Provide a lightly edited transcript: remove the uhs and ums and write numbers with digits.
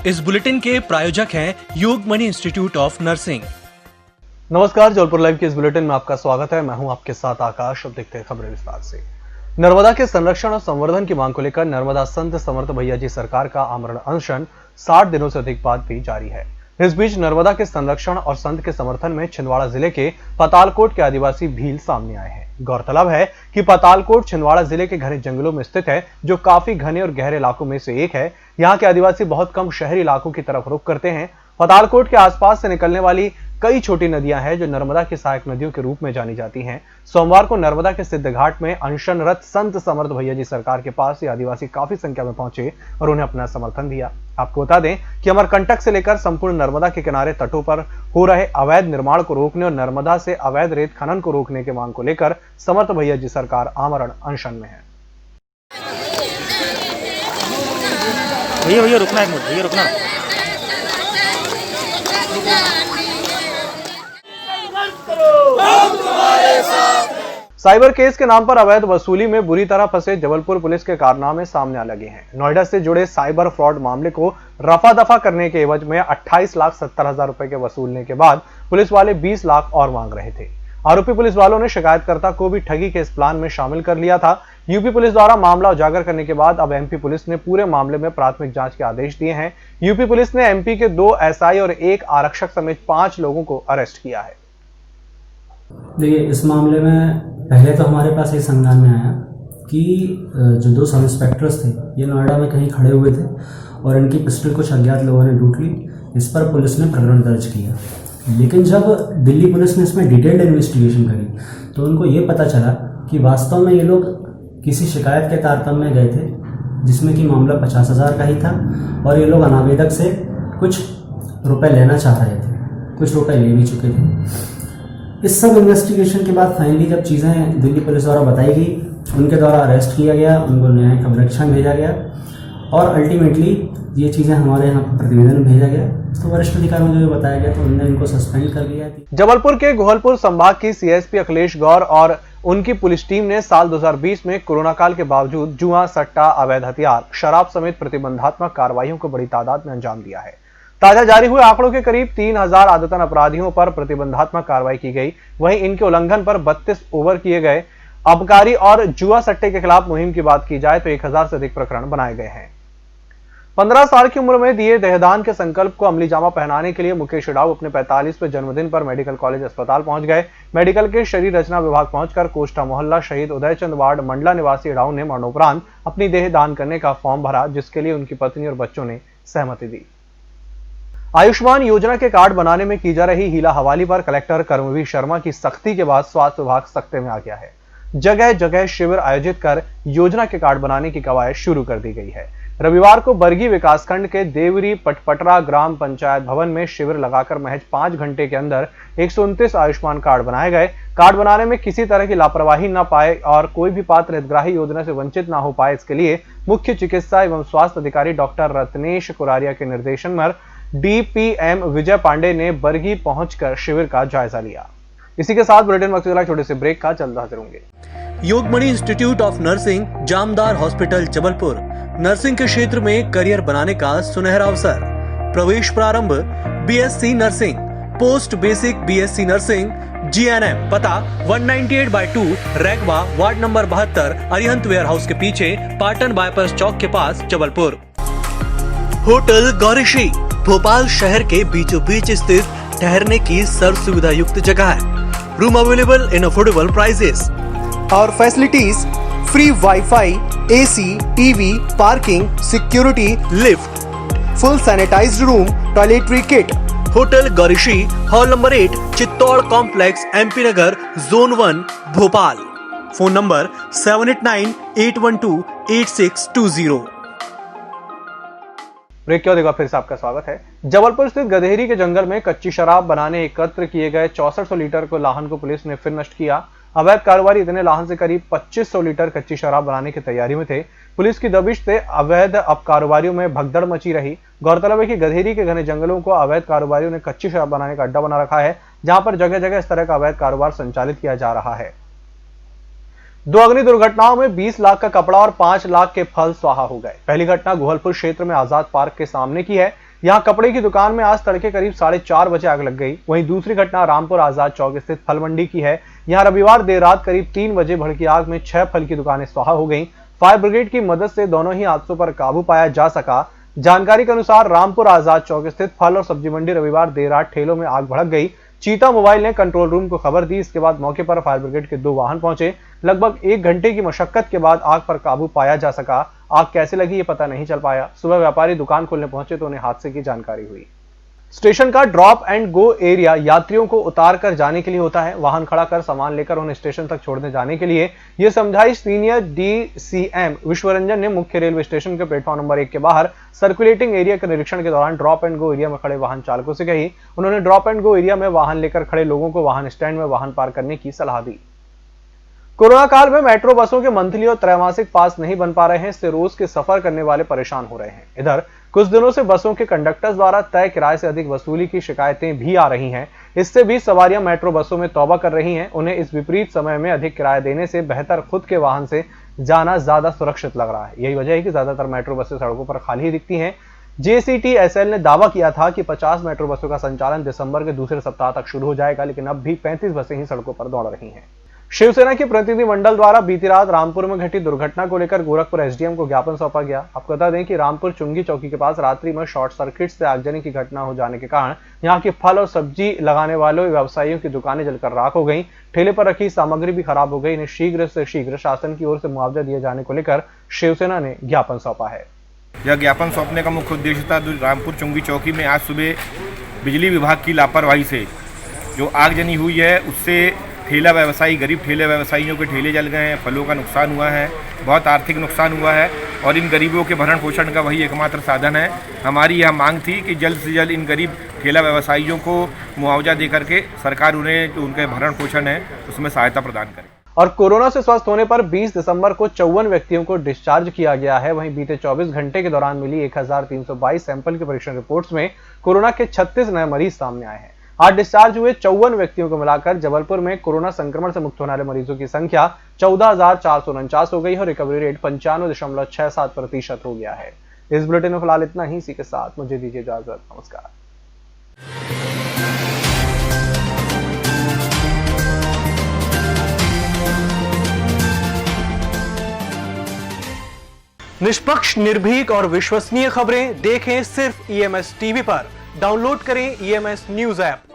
इस बुलेटिन के प्रायोजक हैं योगमणि इंस्टीट्यूट ऑफ नर्सिंग। नमस्कार, जबलपुर लाइव के इस बुलेटिन में आपका स्वागत है। मैं हूं आपके साथ आकाश। अब देखते हैं खबरें विस्तार से। नर्मदा के संरक्षण और संवर्धन की मांग को लेकर नर्मदा संत समर्थ भैया जी सरकार का आमरण अनशन 60 दिनों से अधिक बाद भी जारी है। इस बीच नर्मदा के संरक्षण और संत के समर्थन में छिंदवाड़ा जिले के पतालकोट के आदिवासी भील सामने आए हैं। गौरतलब है कि पतालकोट छिंदवाड़ा जिले के घने जंगलों में स्थित है, जो काफी घने और गहरे इलाकों में से एक है। यहाँ के आदिवासी बहुत कम शहरी इलाकों की तरफ रुख करते हैं। पतालकोट के आसपास से निकलने वाली कई छोटी नदियां हैं, जो नर्मदा की सहायक नदियों के रूप में जानी जाती हैं। सोमवार को नर्मदा के सिद्ध घाट में अनशनरत संत समर्थ भैया जी सरकार के पास ये आदिवासी काफी संख्या में पहुंचे और उन्हें अपना समर्थन दिया। आपको बता दें कि अमरकंटक से लेकर संपूर्ण नर्मदा के किनारे तटों पर हो रहे अवैध निर्माण को रोकने और नर्मदा से अवैध रेत खनन को रोकने की मांग को लेकर समर्थ भैया जी सरकार आमरण अनशन में है। भैया रुकना है, भैया रुकना। साइबर केस के नाम पर अवैध वसूली में बुरी तरह फंसे जबलपुर पुलिस के कारनामे सामने आ लगे हैं। नोएडा से जुड़े साइबर फ्रॉड मामले को रफा दफा करने के एवज में 28,70,000 रुपए के वसूलने के बाद पुलिस वाले 20 लाख और मांग रहे थे। आरोपी पुलिस वालों ने शिकायतकर्ता को भी ठगी के इस प्लान में शामिल कर लिया था। यूपी पुलिस द्वारा मामला उजागर करने के बाद अब एमपी पुलिस ने पूरे मामले में प्राथमिक जांच के आदेश दिए हैं। यूपी पुलिस ने एमपी के 2 एसआई और 1 आरक्षक समेत 5 लोगों को अरेस्ट किया है। देखिए, इस मामले में पहले तो हमारे पास ये संज्ञान में आया कि जो 2 सब इंस्पेक्टर्स थे, ये नोएडा में कहीं खड़े हुए थे और इनकी पिस्टल कुछ अज्ञात लोगों ने लूट ली। इस पर पुलिस ने प्रकरण दर्ज किया, लेकिन जब दिल्ली पुलिस ने इसमें डिटेल्ड इन्वेस्टिगेशन करी तो उनको ये पता चला कि वास्तव में ये लोग किसी शिकायत के तारतम्य में गए थे, जिसमें कि मामला 50,000 का ही था और ये लोग अनावेदक से कुछ रुपए लेना चाह रहे थे, कुछ रुपए ले भी चुके थे। इस सब इन्वेस्टिगेशन के बाद फाइनली जब चीज़ें दिल्ली पुलिस द्वारा बताई गई, उनके द्वारा अरेस्ट किया गया, उनको न्यायिक अभिरक्षण भेजा गया और अल्टीमेटली ये चीज़ें हमारे यहाँ प्रतिवेदन भेजा गया। तो वरिष्ठ अधिकारियों को जो बताया गया तो उन्होंने इनको सस्पेंड कर दिया। जबलपुर के गोहलपुर संभाग की सीएसपी अखिलेश गौर और उनकी पुलिस टीम ने साल 2020 में कोरोना काल के बावजूद जुआ, सट्टा, अवैध हथियार, शराब समेत प्रतिबंधात्मक कार्रवाइयों को बड़ी तादाद में अंजाम दिया है। ताजा जारी हुए आंकड़ों के करीब 3,000 आदतन अपराधियों पर प्रतिबंधात्मक कार्रवाई की गई। वहीं इनके उल्लंघन पर 32 ओवर किए गए। आबकारी और जुआ सट्टे के खिलाफ मुहिम की बात की जाए तो 1,000 से अधिक प्रकरण बनाए गए हैं। 15 साल की उम्र में दिए देहदान के संकल्प को अमली जामा पहनाने के लिए मुकेश उड़ाव अपने 45वें जन्मदिन पर मेडिकल कॉलेज अस्पताल पहुंच गए। मेडिकल के शरीर रचना विभाग पहुंचकर कोष्टा मोहल्ला शहीद उदयचंद वार्ड मंडला निवासी उड़ाव ने मरणोपरांत अपनी देह दान करने का फॉर्म भरा, जिसके लिए उनकी पत्नी और बच्चों ने सहमति दी। आयुष्मान योजना के कार्ड बनाने में की जा रही हीला हवाली पर कलेक्टर कर्मवीर शर्मा की सख्ती के बाद स्वास्थ्य विभाग सख्ते में आ गया है। जगह जगह शिविर आयोजित कर योजना के कार्ड बनाने की कवायद शुरू कर दी गई है। रविवार को बरगी विकासखंड के देवरी पटपटरा ग्राम पंचायत भवन में शिविर लगाकर महज 5 घंटे के अंदर 129 आयुष्मान कार्ड बनाए गए। कार्ड बनाने में किसी तरह की लापरवाही न पाए और कोई भी पात्र हितग्राही योजना से वंचित न हो पाए, इसके लिए मुख्य चिकित्सा एवं स्वास्थ्य अधिकारी डॉक्टर रत्नेश कुरारिया के निर्देशन में डीपीएम विजय पांडे ने बरगी पहुंचकर शिविर का जायजा लिया। इसी के साथ बुलेटिन वक्त चला छोटे से ब्रेक का, जल्द हाजिर होंगे। Yogmani institute of nursing, Jamdar hospital, Jabalpur. Nursing के क्षेत्र में करियर बनाने का सुनहरा अवसर। प्रवेश प्रारंभ BSc nursing, post basic BSc nursing, GNM. पता 198/2 Raigwa, ward number 72, Arihant warehouse के पीछे, पाटन बाईपास चौक के पास, जबलपुर। होटल गौरीश्री भोपाल शहर के बीचों बीच स्थित ठहरने की सर्व सुविधा युक्त जगह है। Room available in affordable prices और facilities free WiFi, AC, TV, parking, security, lift, full sanitized room, toiletry kit. Hotel Gaurishree, hall number 8, Chittor complex, MP Nagar, zone 1, Bhopal. Phone number 7898128620। Break के बाद एक बार फिर से आपका स्वागत है। जबलपुर स्थित गधेरी के जंगल में कच्ची शराब बनाने एकत्र किए गए 6400 लीटर को लाहन को पुलिस ने फिर नष्ट किया। अवैध कारोबारी इतने लाहन से करीब 2500 लीटर कच्ची शराब बनाने की तैयारी में थे। पुलिस की दबिश से अवैध कारोबारियों में भगदड़ मची रही। गौरतलब है कि गधेरी के घने जंगलों को अवैध कारोबारियों ने कच्ची शराब बनाने का अड्डा बना रखा है, जहां पर जगह जगह इस तरह का अवैध कारोबार संचालित किया जा रहा है। 2 अग्नि दुर्घटनाओं में 20 लाख का कपड़ा और 5 लाख के फल स्वाहा हो गए। पहली घटना गोहलपुर क्षेत्र में आजाद पार्क के सामने की है। यहाँ कपड़े की दुकान में आज तड़के करीब 4:30 बजे आग लग गई। वहीं दूसरी घटना रामपुर आजाद चौक स्थित फल मंडी की है। यहाँ रविवार देर रात करीब 3 बजे भड़की आग में 6 फल की दुकानें स्वाहा हो गईं। फायर ब्रिगेड की मदद से दोनों ही हादसों पर काबू पाया जा सका। जानकारी के अनुसार रामपुर आजाद चौक स्थित फल और सब्जी मंडी रविवार देर रात ठेलों में आग भड़क गई। चीता मोबाइल ने कंट्रोल रूम को खबर दी। इसके बाद मौके पर फायर ब्रिगेड के 2 वाहन पहुंचे। लगभग 1 घंटे की मशक्कत के बाद आग पर काबू पाया जा सका। आग कैसे लगी ये पता नहीं चल पाया। सुबह व्यापारी दुकान खोलने पहुंचे तो उन्हें हादसे की जानकारी हुई। स्टेशन का ड्रॉप एंड गो एरिया यात्रियों को उतार कर जाने के लिए होता है। वाहन खड़ा कर सामान लेकर उन्हें स्टेशन तक छोड़ने जाने के लिए यह समझाइश सीनियर DCM विश्वरंजन ने मुख्य रेलवे स्टेशन के प्लेटफॉर्म नंबर 1 के बाहर सर्कुलेटिंग एरिया के निरीक्षण के दौरान ड्रॉप एंड गो एरिया में खड़े वाहन चालकों से कही। उन्होंने ड्रॉप एंड गो एरिया में वाहन लेकर खड़े लोगों को वाहन स्टैंड में वाहन पार्क करने की सलाह दी। कोरोना काल में मेट्रो बसों के मंथली और त्रैमासिक पास नहीं बन पा रहे हैं। इससे रोज के सफर करने वाले परेशान हो रहे हैं। इधर कुछ दिनों से बसों के कंडक्टर्स द्वारा तय किराए से अधिक वसूली की शिकायतें भी आ रही हैं। इससे भी सवारियां मेट्रो बसों में तौबा कर रही हैं। उन्हें इस विपरीत समय में अधिक किराया देने से बेहतर खुद के वाहन से जाना ज्यादा सुरक्षित लग रहा है। यही वजह है कि ज्यादातर मेट्रो बसें सड़कों पर खाली ही दिखती हैं। JCTSL ने दावा किया था कि 50 मेट्रो बसों का संचालन दिसंबर के दूसरे सप्ताह तक शुरू हो जाएगा, लेकिन अब भी 35 बसें ही सड़कों पर दौड़ रही हैं। शिवसेना के प्रतिनिधि मंडल द्वारा बीती रात रामपुर में घटी दुर्घटना को लेकर गोरखपुर SDM को ज्ञापन सौंपा गया। आपको बता दें कि रामपुर चुंगी चौकी के पास रात्रि में शॉर्ट सर्किट से आगजनी की घटना हो जाने के कारण यहां की फल और सब्जी लगाने वालों व्यवसायियों की दुकानें जलकर राख हो गईं। ठेले पर रखी सामग्री भी खराब हो गई। इन्हें शीघ्र से शीघ्र शासन की ओर से मुआवजा दिए जाने को लेकर शिवसेना ने ज्ञापन सौंपा है। यह ज्ञापन सौंपने का मुख्य उद्देश्य था रामपुर चुंगी चौकी में आज सुबह बिजली विभाग की लापरवाही से जो आगजनी हुई है, उससे ठेला व्यवसायी, गरीब ठेले व्यवसायियों के ठेले जल गए हैं, फलों का नुकसान हुआ है, बहुत आर्थिक नुकसान हुआ है और इन गरीबों के भरण पोषण का वही एकमात्र साधन है। हमारी यह मांग थी कि जल्द से जल्द इन गरीब ठेला व्यवसायियों को मुआवजा दे करके सरकार उन्हें जो उनके भरण पोषण है उसमें सहायता प्रदान करे। और कोरोना से स्वस्थ होने पर 20 दिसंबर को 54 व्यक्तियों को डिस्चार्ज किया गया है। वहीं बीते 24 घंटे के दौरान मिली 1322 सैंपल की परीक्षण रिपोर्ट्स में कोरोना के 36 नए मरीज सामने आए हैं। आज डिस्चार्ज हुए 54 व्यक्तियों को मिलाकर जबलपुर में कोरोना संक्रमण से मुक्त होने वाले मरीजों की संख्या 14,449 हो गई और रिकवरी रेट 95.67% हो गया है। इस बुलेटिन में फिलहाल इतना ही। इसी के साथ मुझे दीजिए इजाजत। नमस्कार। निष्पक्ष, निर्भीक और विश्वसनीय खबरें देखें सिर्फ EMS टीवी पर। डाउनलोड करें EMS न्यूज ऐप।